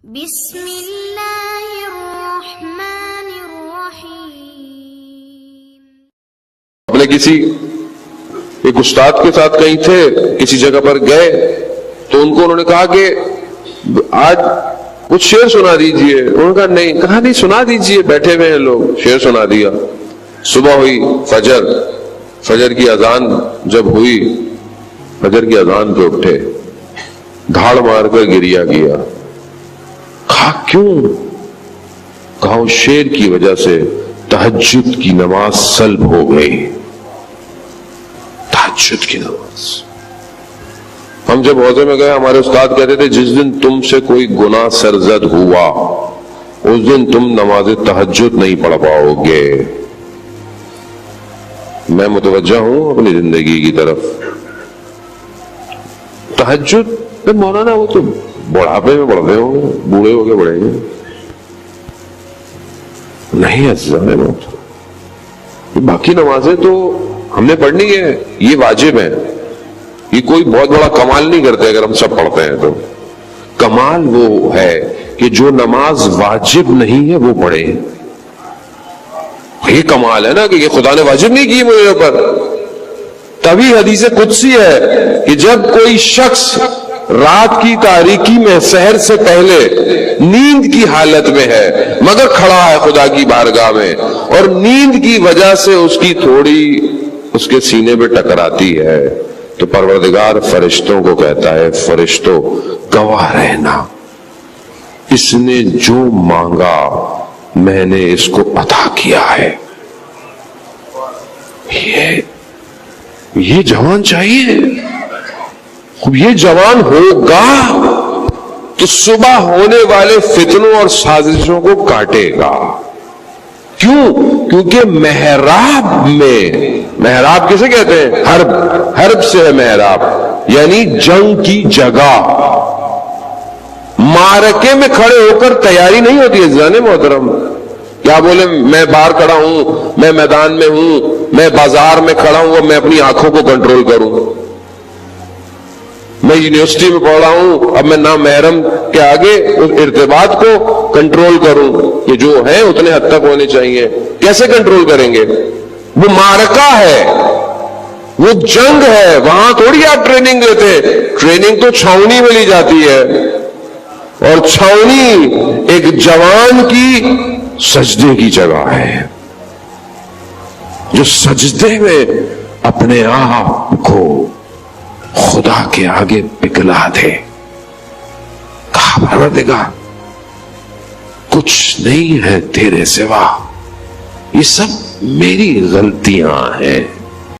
بسم اللہ الرحمن الرحیم۔ اپنے کسی ایک استاد کے ساتھ کہیں تھے، کسی جگہ پر گئے تو ان کو انہوں نے کہا کہ آج کچھ شعر سنا دیجئے۔ انہوں نے کہا نہیں، کہا نہیں سنا دیجئے، بیٹھے ہوئے ہیں لوگ۔ شعر سنا دیا۔ صبح ہوئی، فجر کی اذان جب ہوئی، فجر کی اذان پہ اٹھے، دھاڑ مار کر گریا گیا۔ کہا کیوں؟ کہا اس شعر کی وجہ سے تہجد کی نماز سلب ہو گئی۔ تہجد کی نماز۔ ہم جب حوضے میں گئے، ہمارے استاد کہتے تھے جس دن تم سے کوئی گناہ سرزد ہوا اس دن تم نماز تہجد نہیں پڑھ پاؤ گے۔ میں متوجہ ہوں اپنی زندگی کی طرف۔ تہجد مولانا وہ تو بڑھاپے میں پڑھتے ہوں گے، بوڑھے ہو کے پڑھیں گے۔ نہیں عزیزان موت، باقی نمازیں تو ہم نے پڑھنی ہے، یہ واجب ہے۔ یہ کوئی بہت بڑا کمال نہیں کرتے اگر ہم سب پڑھتے ہیں تو۔ کمال وہ ہے کہ جو نماز واجب نہیں ہے وہ پڑھے۔ یہ کمال ہے نا کہ یہ خدا نے واجب نہیں کی مجھے پر۔ تبھی حدیث قدسی ہے کہ جب کوئی شخص رات کی تاریکی میں سحر سے پہلے نیند کی حالت میں ہے مگر کھڑا ہے خدا کی بارگاہ میں، اور نیند کی وجہ سے اس کی تھوڑی اس کے سینے پہ ٹکراتی ہے، تو پروردگار فرشتوں کو کہتا ہے فرشتوں گواہ رہنا، اس نے جو مانگا میں نے اس کو عطا کیا ہے۔ یہ جوان چاہیے، یہ جوان ہوگا تو صبح ہونے والے فتنوں اور سازشوں کو کاٹے گا۔ کیوں؟ کیونکہ محراب میں، محراب کسے کہتے ہیں؟ حرب سے ہے محراب، یعنی جنگ کی جگہ۔ معرکے میں کھڑے ہو کر تیاری نہیں ہوتی ہے عزیزان محترم۔ کیا بولے میں باہر کھڑا ہوں، میں میدان میں ہوں، میں بازار میں کھڑا ہوں، میں اپنی آنکھوں کو کنٹرول کروں۔ میں یونیورسٹی میں پڑھ رہا ہوں، اب میں نامحرم کے آگے اس ارتباط کو کنٹرول کروں کہ جو ہے اتنے حد تک ہونے چاہیے۔ کیسے کنٹرول کریں گے؟ وہ معرکہ ہے، وہ جنگ ہے، وہاں تھوڑی آپ ٹریننگ لیتے۔ ٹریننگ تو چھاؤنی میں لی جاتی ہے، اور چھاؤنی ایک جوان کی سجدے کی جگہ ہے، جو سجدے میں اپنے آپ کو خدا کے آگے پگھلا دے۔ کہا پروردگار کچھ نہیں ہے تیرے سوا، یہ سب میری غلطیاں ہیں۔